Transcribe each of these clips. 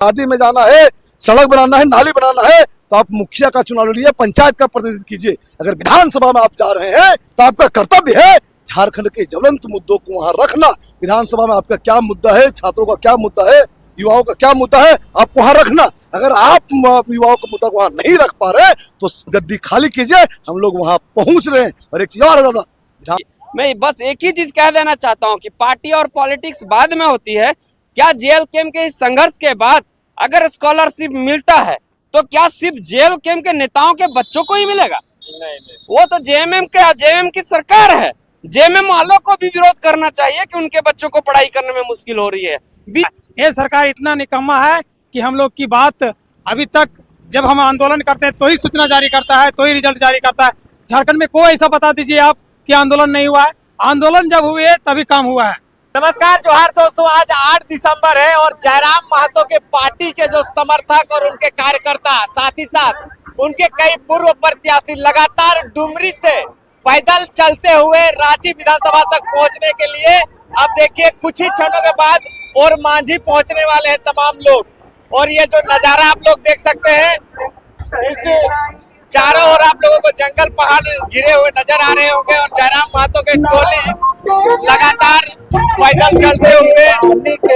शादी में जाना है, सड़क बनाना है, नाली बनाना है, तो आप मुखिया का चुनाव लड़िए, पंचायत का प्रतिनिधित्व कीजिए। अगर विधानसभा में आप जा रहे हैं तो आपका कर्तव्य है झारखंड के ज्वलंत मुद्दों को वहां रखना। विधानसभा में आपका क्या मुद्दा है, छात्रों का क्या मुद्दा है, युवाओं का क्या मुद्दा है, आप वहां रखना। अगर आप युवाओं का मुद्दा वहां नहीं रख पा रहे तो गद्दी खाली कीजिए, हम लोग वहां पहुंच रहे हैं। और एक चीज और है दादा, मैं बस एक ही चीज कह देना चाहता हूं कि पार्टी और पॉलिटिक्स बाद में होती है। क्या जेल कैंप के इस संघर्ष के बाद अगर स्कॉलरशिप मिलता है तो क्या सिर्फ जेल कैंप के नेताओं के बच्चों को ही मिलेगा? नहीं। वो तो जेएमएम की सरकार है। जेएमएम वालों को भी विरोध करना चाहिए कि उनके बच्चों को पढ़ाई करने में मुश्किल हो रही है। ये सरकार इतना निकम्मा है कि हम लोग की बात अभी तक, जब हम आंदोलन करते हैं तो ही सूचना जारी करता है, तो ही रिजल्ट जारी करता है। झारखंड में कोई ऐसा बता दीजिए आप कि आंदोलन नहीं हुआ है। आंदोलन जब हुए है तभी काम हुआ है। नमस्कार, जोहार दोस्तों। आज 8 दिसंबर है और जयराम महतो के पार्टी के जो समर्थक और उनके कार्यकर्ता, साथ ही साथ उनके कई पूर्व प्रत्याशी लगातार डुमरी से पैदल चलते हुए रांची विधानसभा तक पहुंचने के लिए, अब देखिए कुछ ही क्षणों के बाद और मांझी पहुंचने वाले हैं तमाम लोग। और ये जो नजारा आप लोग देख सकते हैं, इस चारों ओर आप लोगों को जंगल पहाड़ घिरे हुए नजर आ रहे होंगे और जयराम महतो के टोली लगातार पैदल चलते हुए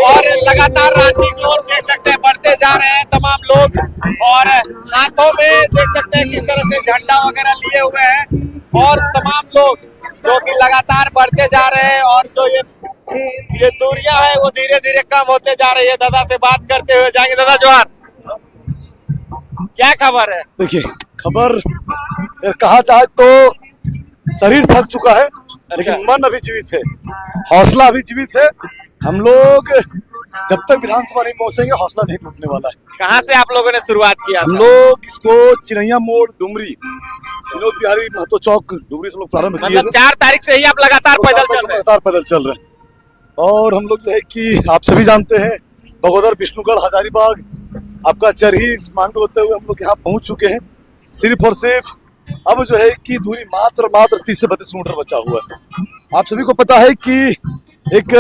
और लगातार रांची की ओर देख सकते हैं बढ़ते जा रहे हैं तमाम लोग। और हाथों में देख सकते हैं किस तरह से झंडा वगैरह लिए हुए हैं और तमाम लोग जो कि लगातार बढ़ते जा रहे हैं। और जो ये दूरियां है वो धीरे धीरे कम होते जा रही है। दादा से बात करते हुए जाएंगे। दादा जोहार, क्या खबर है? देखिए खबर कहा जाए तो शरीर थक चुका है, लेकिन मन अभी जीवित है, हौसला अभी जीवित है। हम लोग जब तक विधानसभा नहीं पहुंचेंगे हौसला नहीं टूटने वाला है। कहाँ से आप लोगों ने शुरुआत किया? हम लोग इसको चिरैया मोड़ डुमरी, विनोद बिहारी महतो चौक डुमरी से हम लोग प्रारंभ किए। मतलब 4 तारीख से ही आप लगातार पैदल चल रहे हैं। और हम लोग जो है कि आप सभी जानते हैं बगोदर, विष्णुगढ़, हजारीबाग, आपका चरही मांडू होते हुए हम लोग यहाँ पहुंच चुके हैं। सिर्फ और सिर्फ अब जो है कि दूरी मात्र 30 से 32 किलोमीटर बचा हुआ है। आप सभी को पता है कि एक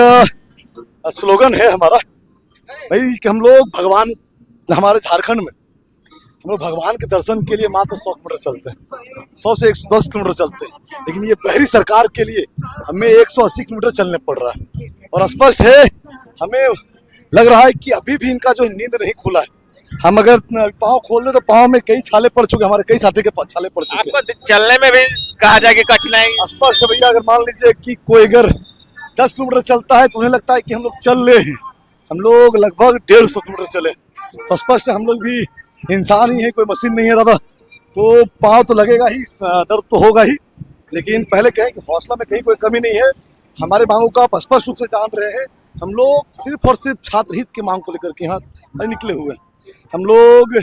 स्लोगन है हमारा भाई कि हम लोग भगवान, हमारे झारखंड में हम लोग भगवान के दर्शन के लिए मात्र 100 किलोमीटर चलते हैं, 100 से 110 किलोमीटर चलते हैं। लेकिन ये बहरी सरकार के लिए हमें 180 किलोमीटर चलने पड़ रहा है। और स्पष्ट है, हमें लग रहा है कि अभी भी इनका जो नींद नहीं खुला है। हम अगर पाँव खोल दे तो पाँव में कई छाले पड़ चुके, हमारे कई साथी के छाले पड़ चुके। आपको चलने में भी कहा जाए कि कठिनाई? स्पष्ट भैया, अगर मान लीजिए कि कोई अगर 10 किलोमीटर चलता है तो उन्हें लगता है कि हम लोग चल रहे हैं। हम लोग लगभग 150 किलोमीटर चले, तो स्पष्ट हम लोग भी इंसान ही है, कोई मशीन नहीं है दादा। तो पाँव तो लगेगा ही, दर्द तो होगा ही, लेकिन पहले कहें कि हौसला में कहीं कोई कमी नहीं है। हमारे मांगों का आप स्पष्ट रूप से जान रहे हैं। हम लोग सिर्फ और सिर्फ छात्र हित की मांग को लेकर के यहाँ निकले हुए हैं। हम लोग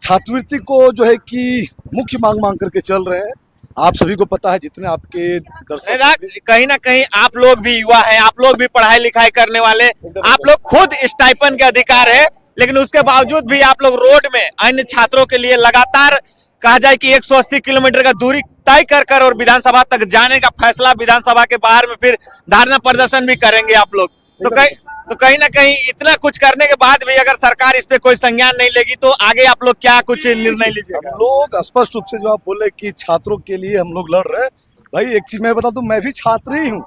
छात्रवृत्ति को जो है कि मुख्य मांग करके चल रहे हैं। आप सभी को पता है, जितने आपके दर्शक, कहीं ना कहीं आप लोग भी युवा हैं, आप लोग भी पढ़ाई लिखाई करने वाले, आप लोग खुद स्टाइपेंड के अधिकार है, लेकिन उसके बावजूद भी आप लोग रोड में अन्य छात्रों के लिए लगातार कहा जाए कि 180 किलोमीटर का दूरी तय कर और विधानसभा तक जाने का फैसला, विधानसभा के बाहर में फिर धरना प्रदर्शन भी करेंगे आप लोग। तो कहीं ना कहीं इतना कुछ करने के बाद भी अगर सरकार इस पे कोई संज्ञान नहीं लेगी तो आगे आप लोग क्या कुछ निर्णय लीजिएगा? हम लोग स्पष्ट रूप से जो आप बोले कि छात्रों के लिए हम लोग लड़ रहे हैं, भाई एक चीज मैं बता दूं, मैं भी छात्र ही हूँ।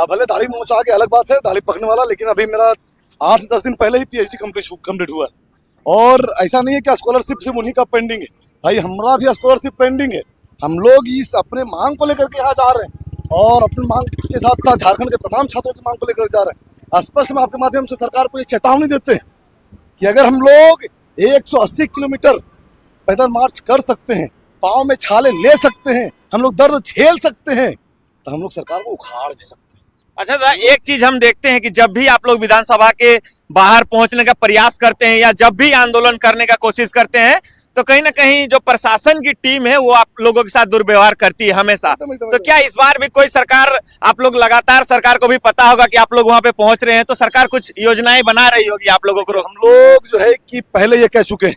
भले दाढ़ी मूंछ आके अलग बात है, दाढ़ी पकने वाला, लेकिन अभी मेरा 8 से 10 दिन पहले ही PhD कंप्लीट हुआ है। और ऐसा नहीं है कि स्कॉलरशिप सिर्फ उन्हीं का पेंडिंग है, भाई हमारा भी स्कॉलरशिप पेंडिंग है। हम लोग इस अपने मांग को लेकर के यहाँ जा रहे हैं और अपनी मांग के साथ साथ झारखंड के तमाम छात्रों की मांग को लेकर जा रहे हैं। स्पष्ट में आपके माध्यम से सरकार को ये चेतावनी देते हैं कि अगर हम लोग 180 किलोमीटर पैदल मार्च कर सकते हैं, पाँव में छाले ले सकते हैं, हम लोग दर्द झेल सकते हैं, तो हम लोग सरकार को उखाड़ भी सकते हैं। अच्छा दादा, एक चीज हम देखते हैं कि जब भी आप लोग विधानसभा के बाहर पहुंचने का प्रयास करते हैं या जब भी आंदोलन करने का कोशिश करते हैं तो कहीं ना कहीं जो प्रशासन की टीम है वो आप लोगों के साथ दुर्व्यवहार करती है हमेशा। तो क्या इस बार भी कोई सरकार, आप लोग लगातार, सरकार को भी पता होगा कि आप लोग वहां पे पहुंच रहे हैं, तो सरकार कुछ योजनाएं बना रही होगी आप लोगों को? हम लोग जो है कि पहले ये कह चुके हैं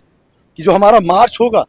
कि जो हमारा मार्च होगा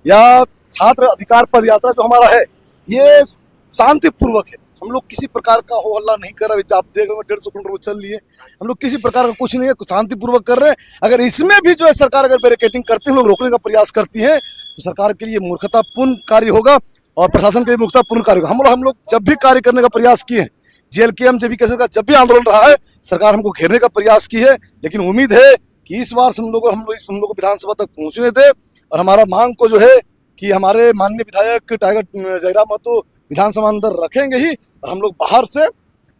या छात्र अधिकार पद यात्रा जो हमारा है, ये शांतिपूर्वक है। हम लोग किसी प्रकार का हो हल्ला नहीं कर रहे। आप देख रहे हो 150 किलोमीटर वो चल लिए, हम लोग किसी प्रकार का कुछ नहीं है, शांतिपूर्वक कर रहे हैं। अगर इसमें भी जो है सरकार अगर बैरिकेडिंग करती है, लोग रोकने का प्रयास करती है, तो सरकार के लिए मूर्खतापूर्ण कार्य होगा और प्रशासन के लिए मूर्खतापूर्ण कार्य होगा। हम लोग जब भी कार्य करने का प्रयास किए हैं, JLKM जब भी आंदोलन रहा है, सरकार हमको घेरने का प्रयास की है, लेकिन उम्मीद है कि इस बार हम लोग को विधानसभा तक पहुंचने दे और हमारा मांग को जो है कि हमारे माननीय विधायक टाइगर जयराम महतो विधानसभा अंदर रखेंगे ही, और हम लोग बाहर से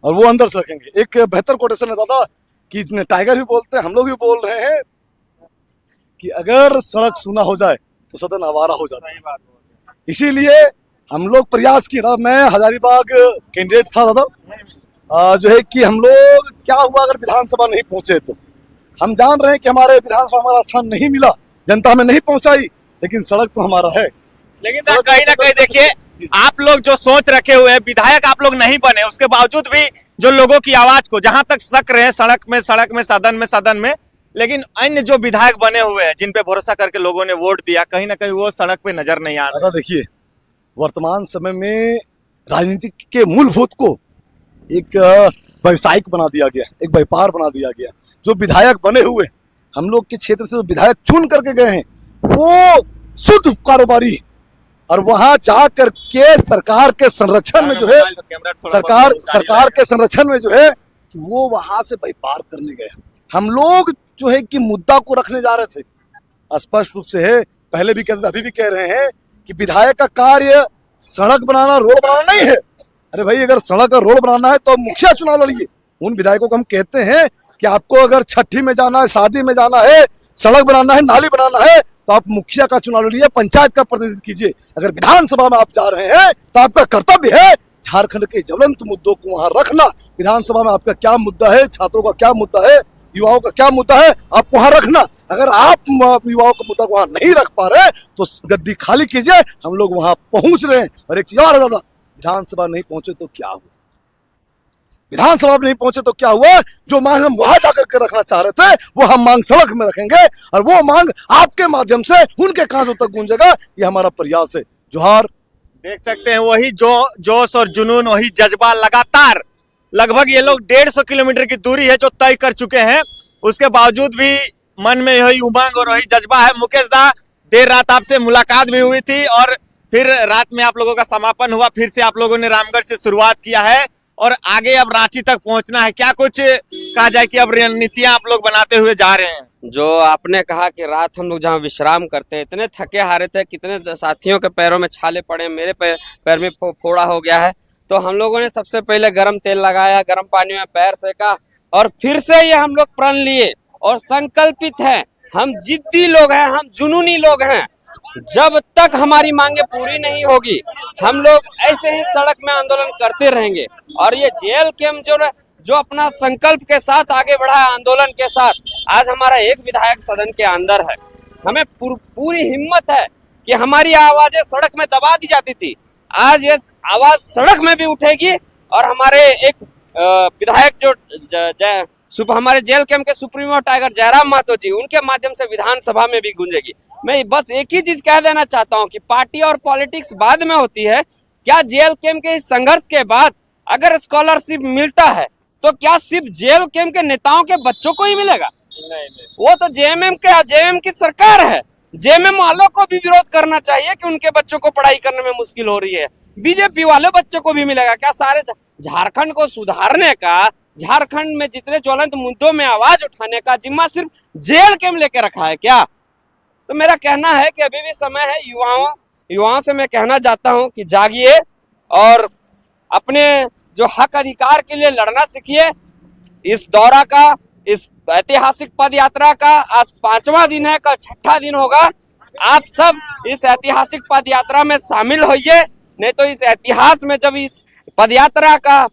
और वो अंदर से रखेंगे। एक बेहतर कोटेशन है दादा कि टाइगर भी बोलते हैं, हम लोग भी बोल रहे हैं कि अगर सड़क सूना हो जाए तो सदन आवारा हो जाता है। इसीलिए हम लोग प्रयास किए था। मैं हजारीबाग कैंडिडेट था दादा, जो है कि हम लोग क्या हुआ अगर विधानसभा नहीं पहुंचे तो हम जान रहे हैं कि हमारे विधानसभा हमारा स्थान नहीं मिला, जनता हमें नहीं पहुंचाई, लेकिन सड़क तो हमारा है। लेकिन सर कहीं ना कहीं देखिए, आप लोग जो सोच रखे हुए हैं, विधायक आप लोग नहीं बने, उसके बावजूद भी जो लोगों की आवाज को जहां तक सक रहे हैं सड़क में सदन में, लेकिन अन्य जो विधायक बने हुए हैं जिन पे भरोसा करके लोगों ने वोट दिया, कहीं ना कहीं वो सड़क पे नजर नहीं आ रहा। देखिए, वर्तमान समय में राजनीति के मूलभूत को एक व्यवसायिक बना दिया गया, एक व्यापार बना दिया गया। जो विधायक बने हुए, हम लोग के क्षेत्र से जो विधायक चुन करके गए हैं, वो शुद्ध कारोबारी, और वहां जाकर के सरकार के संरक्षण में जो है सरकार के संरक्षण में जो है कि वो वहां से व्यापार करने गए। हम लोग जो है कि मुद्दा को रखने जा रहे थे, स्पष्ट रूप से है, पहले भी कहते अभी भी कह रहे हैं कि विधायक का कार्य सड़क बनाना, रोड बनाना नहीं है। अरे भाई, अगर सड़क और रोड बनाना है तो मुखिया चुनाव लड़िए। उन विधायकों को हम कहते हैं कि आपको अगर छठी में जाना है, शादी में जाना है, सड़क बनाना है, नाली बनाना है, तो आप मुखिया का चुनाव लड़िए, पंचायत का प्रतिनिधित्व कीजिए। अगर विधानसभा में आप जा रहे हैं तो आपका कर्तव्य है झारखंड के ज्वलंत मुद्दों को वहां रखना। विधानसभा में आपका क्या मुद्दा है, छात्रों का क्या मुद्दा है, युवाओं का क्या मुद्दा है, आप वहां रखना। अगर आप युवाओं का मुद्दा वहां नहीं रख पा रहे तो गद्दी खाली कीजिए, हम लोग वहां पहुंच रहे हैं। और एक चीज और है दादा, विधानसभा नहीं पहुंचे तो क्या हुआ? विधानसभा में नहीं पहुंचे तो क्या हुआ? जो मांग हम वहां जाकर के रखना चाह रहे थे, वो हम मांग सड़क में रखेंगे, और वो मांग आपके माध्यम से उनके कानों तक गूंजेगा। ये हमारा प्रयास है। जोहार। देख सकते हैं वही जोश और जुनून, वही जज्बा लगातार। लगभग ये लोग 150 किलोमीटर की दूरी है जो तय कर चुके हैं, उसके बावजूद भी मन में वही उमंग और वही जज्बा है। मुकेश दा, देर रात आपसे मुलाकात भी हुई थी और फिर रात में आप लोगों का समापन हुआ, फिर से आप लोगों ने रामगढ़ से शुरुआत किया है और आगे अब रांची तक पहुंचना है। क्या कुछ कहा जाए कि अब रणनीतियां आप लोग बनाते हुए जा रहे हैं? जो आपने कहा कि रात हम लोग जहाँ विश्राम करते हैं, इतने थके हारे थे, कितने साथियों के पैरों में छाले पड़े, मेरे पैर में फोड़ा हो गया है, तो हम लोगों ने सबसे पहले गर्म तेल लगाया, गर्म पानी में पैर सेका और फिर से ये हम लोग प्रण लिए और संकल्पित हैं। हम जिद्दी लोग हैं, हम जुनूनी लोग हैं। जब तक हमारी मांगे पूरी नहीं होगी, हम लोग ऐसे ही सड़क में आंदोलन करते रहेंगे। और ये JLKM जो अपना संकल्प के साथ आगे बढ़ा है, आंदोलन के साथ, आज हमारा एक विधायक सदन के अंदर है। हमें पूरी हिम्मत है कि हमारी आवाजें सड़क में दबा दी जाती थी, आज ये आवाज सड़क में भी उठेगी और हमारे एक विधायक जो हमारे JLKM के सुप्रीमो टाइगर जयराम महतो जी, उनके माध्यम से विधानसभा में भी गूंजेगी। मैं बस एक ही चीज कह देना चाहता हूं कि पार्टी और पॉलिटिक्स बाद में होती है। क्या JLKM के इस संघर्ष के बाद अगर स्कॉलरशिप मिलता है तो क्या सिर्फ JLKM के नेताओं के बच्चों को ही मिलेगा? नहीं। वो तो JMM की सरकार है। JMM वालों को भी विरोध करना चाहिए कि उनके बच्चों को पढ़ाई करने में मुश्किल हो रही है। बीजेपी वाले बच्चों को भी मिलेगा क्या? सारे झारखंड को सुधारने का, झारखंड में जितने ज्वलंत मुद्दों में आवाज उठाने का जिम्मा सिर्फ JLKM लेके रखा है क्या? तो मेरा कहना है कि अभी भी समय है। युवाओं से मैं कहना चाहता हूं कि जागिए और अपने जो हक अधिकार के लिए लड़ना सीखिए। इस दौरा का, इस ऐतिहासिक पद यात्रा का आज 5वां दिन है, कल 6ठा दिन होगा। आप सब इस ऐतिहासिक पद यात्रा में शामिल होइए, नहीं तो इस इतिहास में जब इस पद यात्रा का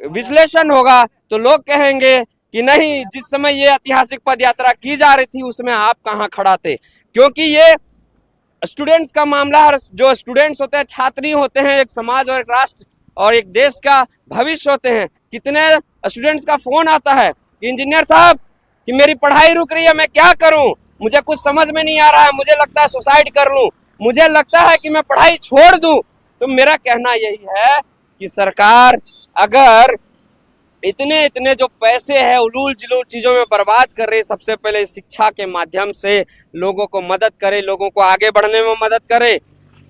विश्लेषण होगा तो लोग कहेंगे कि नहीं, जिस समय ये ऐतिहासिक पद यात्रा की जा रही थी उसमें आप कहाँ खड़ा थे। क्योंकि ये स्टूडेंट्स का मामला है। जो स्टूडेंट्स होते हैं, छात्री होते हैं, एक समाज और एक राष्ट्र और एक देश का भविष्य होते हैं। कितने स्टूडेंट्स का फोन आता है कि इंजीनियर साहब कि मेरी पढ़ाई रुक रही है, मैं क्या करूं, मुझे कुछ समझ में नहीं आ रहा है, मुझे लगता है सुसाइड कर लूं, मुझे लगता है कि मैं पढ़ाई छोड़ दूं। तो मेरा कहना यही है कि सरकार अगर इतने इतने जो पैसे है उलूल जुलूल चीजों में बर्बाद कर रही है, सबसे पहले शिक्षा के माध्यम से लोगों को मदद करे, लोगों को आगे बढ़ने में मदद करे।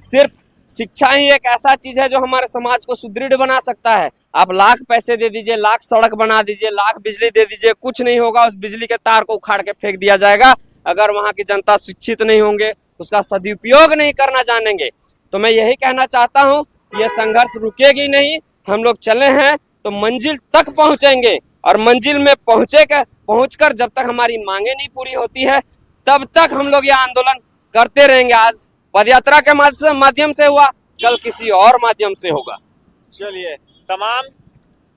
सिर्फ शिक्षा ही एक ऐसा चीज है जो हमारे समाज को सुदृढ़ बना सकता है। आप लाख पैसे दे दीजिए, लाख सड़क बना दीजिए, लाख बिजली दे दीजिए, कुछ नहीं होगा। उस बिजली के तार को उखाड़ के फेंक दिया जाएगा। अगर वहां की जनता शिक्षित नहीं होंगे, उसका सदुपयोग नहीं करना जानेंगे। तो मैं यही कहना चाहता हूं, ये संघर्ष रुकेगी नहीं। हम लोग चले हैं तो मंजिल तक पहुंचेंगे, और मंजिल में पहुंचकर जब तक हमारी मांगे नहीं पूरी होती है, तब तक हम लोग ये आंदोलन करते रहेंगे। आज पदयात्रा के माध्यम से हुआ, कल किसी और माध्यम से होगा। चलिए, तमाम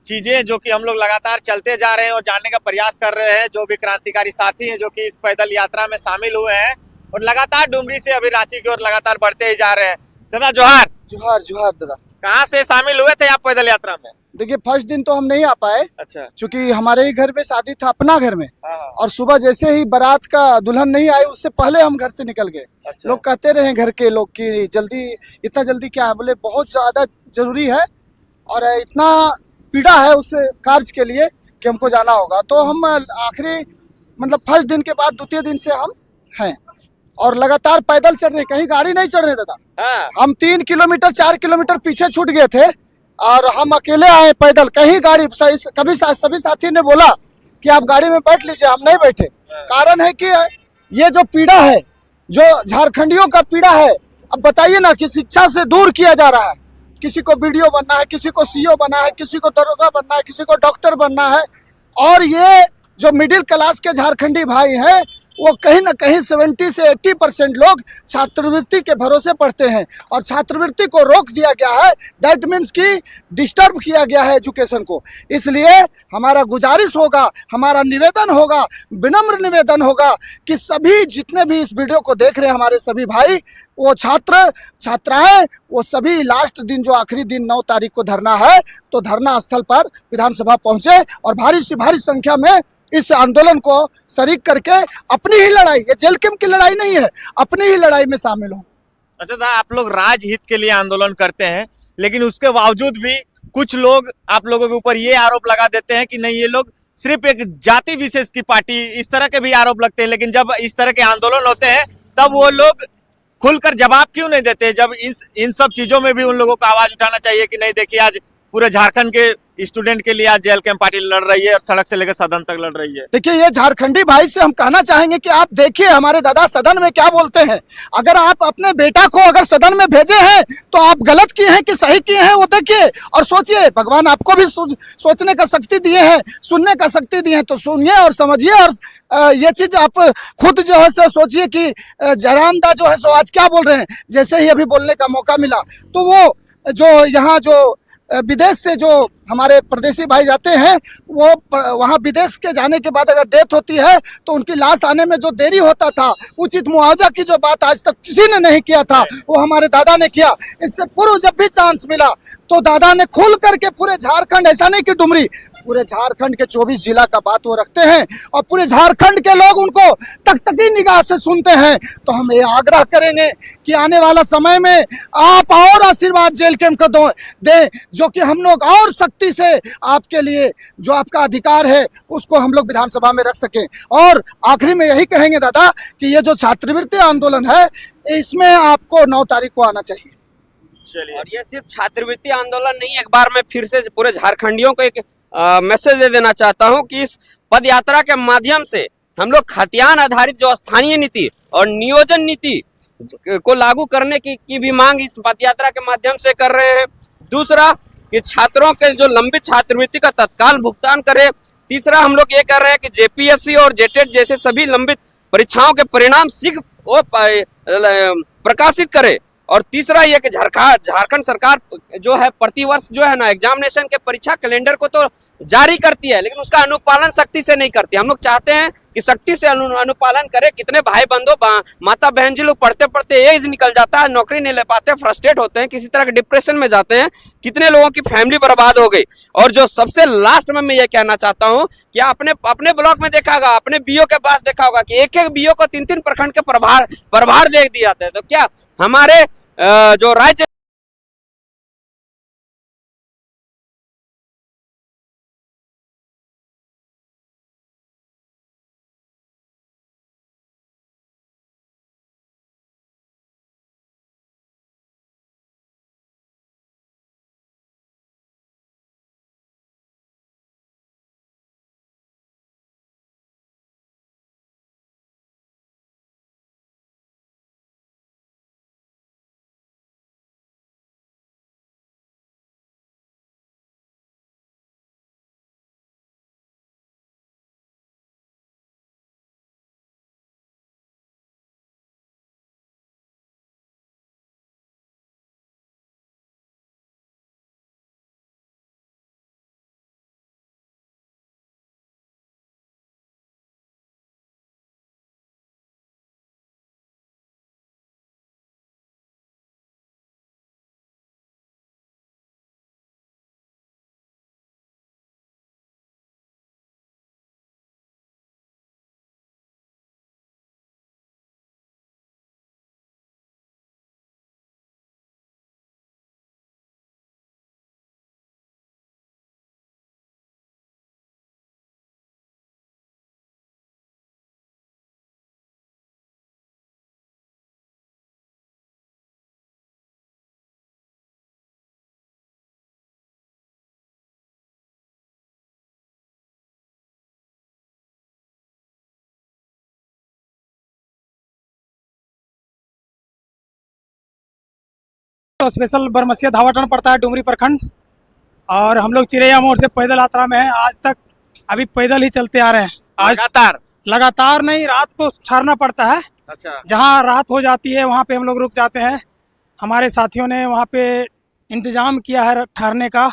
चीजें जो कि हम लोग लगातार चलते जा रहे हैं और जानने का प्रयास कर रहे हैं, जो भी क्रांतिकारी साथी हैं जो कि इस पैदल यात्रा में शामिल हुए हैं और लगातार डुमरी से अभी रांची की ओर लगातार बढ़ते ही जा रहे हैं। दादा जोहार। जोहार जोहार दादा। कहाँ से शामिल हुए थे आप पैदल यात्रा में? देखिए, फर्स्ट दिन तो हम नहीं आ पाए, अच्छा। क्योंकि हमारे ही घर में शादी था, अपना घर में। हाँ। और सुबह जैसे ही बारात का दुल्हन नहीं आई, उससे पहले हम घर से निकल गए। अच्छा। लोग कहते रहे घर के लोग कि जल्दी, इतना जल्दी क्या है? बोले बहुत ज्यादा जरूरी है और इतना पीड़ा है उस कार्य के लिए कि हमको जाना होगा। तो हम आखिरी मतलब फर्स्ट दिन के बाद द्वितीय दिन से हम हैं और लगातार पैदल चल रहे, कहीं गाड़ी नहीं चढ़ रहे दादा। हाँ। हम 3 किलोमीटर 4 किलोमीटर पीछे छूट गए थे और हम अकेले आए पैदल, कहीं गाड़ी कभी सभी साथी ने बोला कि आप गाड़ी में बैठ लीजिए, हम नहीं बैठे। कारण है कि ये जो पीड़ा है, जो झारखंडियों का पीड़ा है, अब बताइए ना कि शिक्षा से दूर किया जा रहा है। किसी को बीडीओ बनना है, किसी को सीओ बनना है, किसी को दरोगा बनना है, किसी को डॉक्टर बनना है। और ये जो मिडिल क्लास के झारखंडी भाई हैं, वो कहीं ना कहीं 70 से 80% लोग छात्रवृत्ति के भरोसे पढ़ते हैं और छात्रवृत्ति को रोक दिया गया है। दैट मीन्स कि डिस्टर्ब किया गया है एजुकेशन को। इसलिए हमारा गुजारिश होगा, हमारा निवेदन होगा, विनम्र निवेदन होगा कि सभी जितने भी इस वीडियो को देख रहे हैं हमारे सभी भाई, वो छात्र छात्राएं, वो सभी लास्ट दिन जो आखिरी दिन 9 तारीख को धरना है, तो धरना स्थल पर विधानसभा पहुंचे और भारी से भारी संख्या में इस आंदोलन को शरीक करके अपनी ही लड़ाई, ये जेल कैंप की लड़ाई नहीं है, अपनी ही लड़ाई में शामिल हो। अच्छा था, आप लोग राजहित के लिए आंदोलन करते हैं, लेकिन उसके बावजूद भी कुछ लोग आप लोगों के ऊपर ये आरोप लगा देते हैं कि नहीं, ये लोग सिर्फ एक जाति विशेष की पार्टी, इस तरह के भी आरोप लगते हैं। लेकिन जब इस तरह के आंदोलन होते हैं तब वो लोग खुलकर जवाब क्यों नहीं देते? जब इन सब चीजों में भी उन लोगों को आवाज उठाना चाहिए कि नहीं, देखिए आज पूरे झारखंड के स्टूडेंट के लिए आज जेल कैंप पार्टी लड़ रही है और सड़क से लेकर सदन तक लड़ रही है। देखिए, ये झारखंडी भाई से हम कहना चाहेंगे कि आप देखिए हमारे दादा सदन में क्या बोलते हैं। अगर आप अपने बेटा को अगर सदन में भेजे हैं तो आप गलत किए हैं कि सही किए हैं, वो देखिए और सोचिए। भगवान आपको भी सोचने का शक्ति दिए हैं, सुनने का शक्ति दिए हैं, तो सुनिए और समझिए। और ये चीज आप खुद जो है सो सोचिए कि जयराम दा जो है सो आज क्या बोल रहे हैं। जैसे ही अभी बोलने का मौका मिला तो वो जो यहाँ जो विदेश से जो हमारे परदेसी भाई जाते हैं, वो वहाँ विदेश के जाने के बाद अगर डेथ होती है तो उनकी लाश आने में जो देरी होता था, उचित मुआवजा की जो बात आज तक किसी ने नहीं किया था, वो हमारे दादा ने किया। इससे पूर्व जब भी चांस मिला तो दादा ने खुल करके पूरे झारखंड, ऐसा नहीं कि डुमरी, पूरे झारखंड के 24 जिला का बात वो रखते हैं और पूरे झारखंड के लोग उनको तकतकी निगाह से सुनते हैं। तो हम ये आग्रह करेंगे कि आने वाला समय में आप और आशीर्वाद जेल कैंप को दें, जो कि हम लोग और शक्ति से आपके लिए जो आपका अधिकार है उसको हम लोग विधानसभा में रख सकें। और आखिरी में यही कहेंगे दादा कि ये जो छात्रवृत्ति आंदोलन है, इसमें आपको 9 तारीख को आना चाहिए। और ये सिर्फ छात्रवृत्ति आंदोलन नहीं, एक बार मैं फिर से पूरे झारखंडियों को एक मैसेज दे देना चाहता हूं कि इस पद यात्रा के माध्यम से हम लोग खतियान आधारित जो स्थानीय नीति और नियोजन नीति को लागू करने की भी मांग इस पद यात्रा के माध्यम से कर रहे हैं। दूसरा कि छात्रों के जो लंबित छात्रवृत्ति का तत्काल भुगतान करे। तीसरा हम लोग ये कर रहे हैं कि जेपीएससी और जेटेट जैसे सभी लंबित परीक्षाओं के परिणाम शीघ्र वो प्रकाशित करे। और तीसरा ये कि झारखंड सरकार जो है प्रतिवर्ष जो है ना एग्जामिनेशन के परीक्षा कैलेंडर को तो जारी करती है, लेकिन उसका अनुपालन सख्ती से नहीं करती। हम लोग चाहते हैं कि सख्ती से अनुपालन करे। कितने भाई बंधो माता बहन जी लोग पढ़ते पढ़ते एज निकल जाता है, नौकरी नहीं ले पाते, फ्रस्ट्रेट होते हैं, किसी तरह के डिप्रेशन में जाते हैं। कितने लोगों की फैमिली बर्बाद हो गई। और जो सबसे लास्ट में मैं ये कहना चाहता हूँ कि अपने ब्लॉक में देखा होगा, अपने बीओ के पास देखा होगा कि एक बीओ को 3-3 प्रखंड के प्रभार दे दिए जाते हैं। तो क्या हमारे जो राज्य ऑटो स्पेशल बरमसिया धावाटन पड़ता है, डुमरी प्रखंड। और हम लोग चिरैया मोड़ से पैदल यात्रा में हैं आज तक, अभी पैदल ही चलते आ रहे हैं। आज लगातार नहीं, रात को ठहरना पड़ता है। अच्छा, जहाँ रात हो जाती है वहाँ पे हम लोग रुक जाते हैं। हमारे साथियों ने वहाँ पे इंतजाम किया है ठहरने का,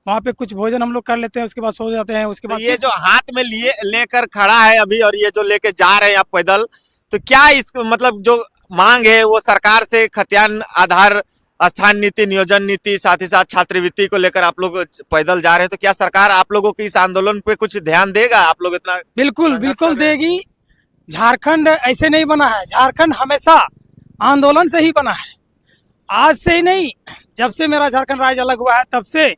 वहाँ पे कुछ भोजन हम लोग कर लेते हैं, उसके बाद सो जाते हैं। उसके तो बाद ये जो हाथ में लिए लेकर खड़ा है अभी और ये जो लेके जा रहे हैं आप पैदल, तो क्या इस मतलब जो मांग है वो सरकार से खतियान आधार स्थान नीति, नियोजन नीति, साथ ही साथ छात्रवृत्ति को लेकर आप लोग पैदल जा रहे हैं, तो क्या सरकार आप लोगों के इस आंदोलन पे कुछ ध्यान देगा? आप लोग इतना बिल्कुल बिल्कुल देगी। झारखंड ऐसे नहीं बना है, झारखंड हमेशा आंदोलन से ही बना है, आज से ही नहीं। जब से मेरा झारखंड राज्य अलग हुआ है तब से,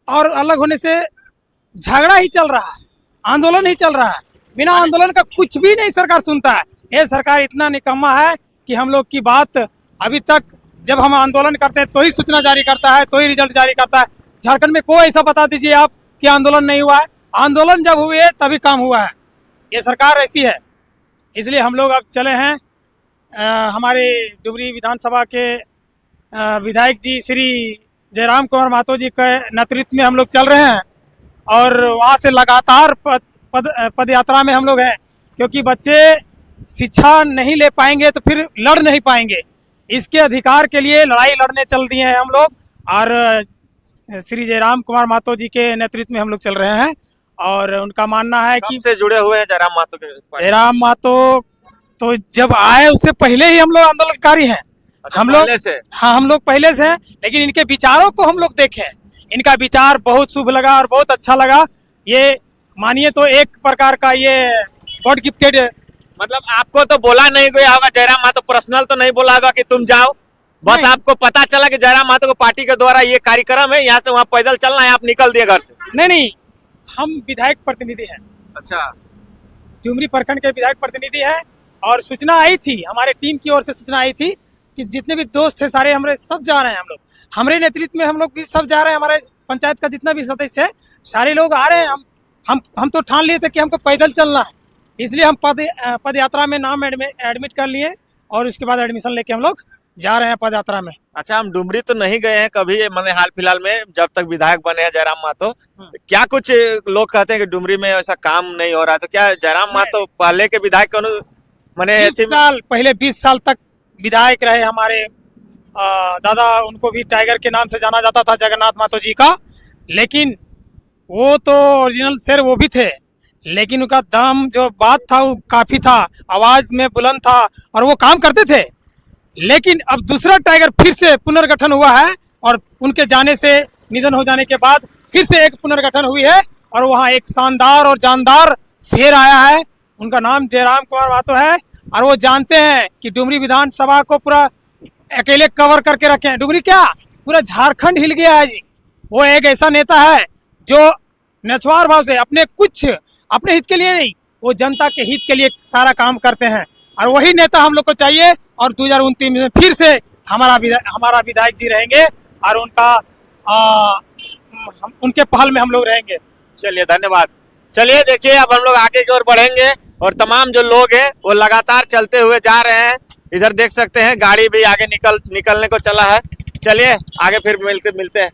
और अलग होने से झगड़ा ही चल रहा है, आंदोलन ही चल रहा है। बिना आंदोलन का कुछ भी नहीं सरकार सुनता है। ये सरकार इतना निकम्मा है कि हम लोग की बात अभी तक, जब हम आंदोलन करते हैं तो ही सूचना जारी करता है, तो ही रिजल्ट जारी करता है। झारखंड में कोई ऐसा बता दीजिए आप कि आंदोलन नहीं हुआ है। आंदोलन जब हुए तभी काम हुआ है। ये सरकार ऐसी है, इसलिए हम लोग अब चले हैं हमारे डुमरी विधानसभा के विधायक जी श्री जयराम कुमार महतो जी के नेतृत्व में हम लोग चल रहे हैं। और वहाँ से लगातार पद यात्रा में हम लोग हैं, क्योंकि बच्चे शिक्षा नहीं ले पाएंगे तो फिर लड़ नहीं पाएंगे। इसके अधिकार के लिए लड़ाई लड़ने चल दिए हैं हम लोग। और श्री जयराम कुमार महतो जी के नेतृत्व में हम लोग चल रहे हैं। और उनका मानना है कि से जुड़े हुए हैं जयराम महतो के? जयराम महतो तो जब आए उससे पहले ही हम लोग आंदोलनकारी हैं। अच्छा, हम लोग पहले से? हाँ, हम लोग पहले से हैं, लेकिन इनके विचारों को हम लोग देखे। इनका विचार बहुत शुभ लगा और बहुत अच्छा लगा। ये मानिए तो एक प्रकार का ये गॉड गिफ्टेड, मतलब आपको तो बोला नहीं गया होगा जयराम महतो, पर्सनल तो नहीं बोला होगा कि तुम जाओ, बस नहीं। आपको पता चला कि जयराम महतो को पार्टी के द्वारा ये कार्यक्रम है, यहाँ से वहाँ पैदल चलना है, आप निकल दिए घर से? नहीं, हम विधायक प्रतिनिधि हैं, अच्छा, डुमरी प्रखंड के विधायक प्रतिनिधि हैं। और सूचना आई थी, हमारे टीम की ओर से सूचना आई थी कि जितने भी दोस्त थे सारे हमारे सब जा रहे हैं। हम लोग हमारे नेतृत्व में हम लोग भी सब जा रहे हैं। हमारे पंचायत का जितना भी सदस्य है सारे लोग आ रहे हैं। हम तो ठान लिए थे कि हमको पैदल चलना है, इसलिए हम पद यात्रा में नाम एडमिट कर लिए और उसके बाद एडमिशन लेके हम लोग जा रहे हैं पद यात्रा में। अच्छा, हम डुमरी तो नहीं गए हैं कभी, मैंने हाल फिलहाल में जब तक विधायक बने हैं जयराम महतो। क्या कुछ लोग कहते हैं कि डुमरी में ऐसा काम नहीं हो रहा है, तो क्या जयराम महतो पहले के विधायक मैंने 20 साल तक विधायक रहे हमारे दादा, उनको भी टाइगर के नाम से जाना जाता था, जगन्नाथ महतो जी का। लेकिन वो तो ओरिजिनल शेर वो भी थे, लेकिन उनका दम जो बात था वो काफी था, आवाज में बुलंद था और वो काम करते थे। लेकिन अब दूसरा टाइगर फिर से पुनर्गठन हुआ है और उनके जाने से, निधन हो जाने के बाद फिर से एक पुनर्गठन हुई है और वहाँ एक शानदार और जानदार शेर आया है। उनका नाम जयराम कुमार महतो है और वो जानते हैं कि डुमरी विधानसभा को पूरा अकेले कवर करके रखे हैं। डुमरी क्या, पूरा झारखंड हिल गया है जी। वो एक ऐसा नेता है जो निस्वार्थ भाव से अपने हित के लिए नहीं, वो जनता के हित के लिए सारा काम करते हैं। और वही नेता हम लोग को चाहिए और 2029 में फिर से हमारा विधायक जी रहेंगे और उनके पहल में हम लोग रहेंगे। चलिए, धन्यवाद। चलिए देखिए, अब हम लोग आगे की ओर बढ़ेंगे और तमाम जो लोग हैं वो लगातार चलते हुए जा रहे हैं। इधर देख सकते हैं गाड़ी भी आगे निकलने को चला है। चलिए आगे फिर मिलते हैं।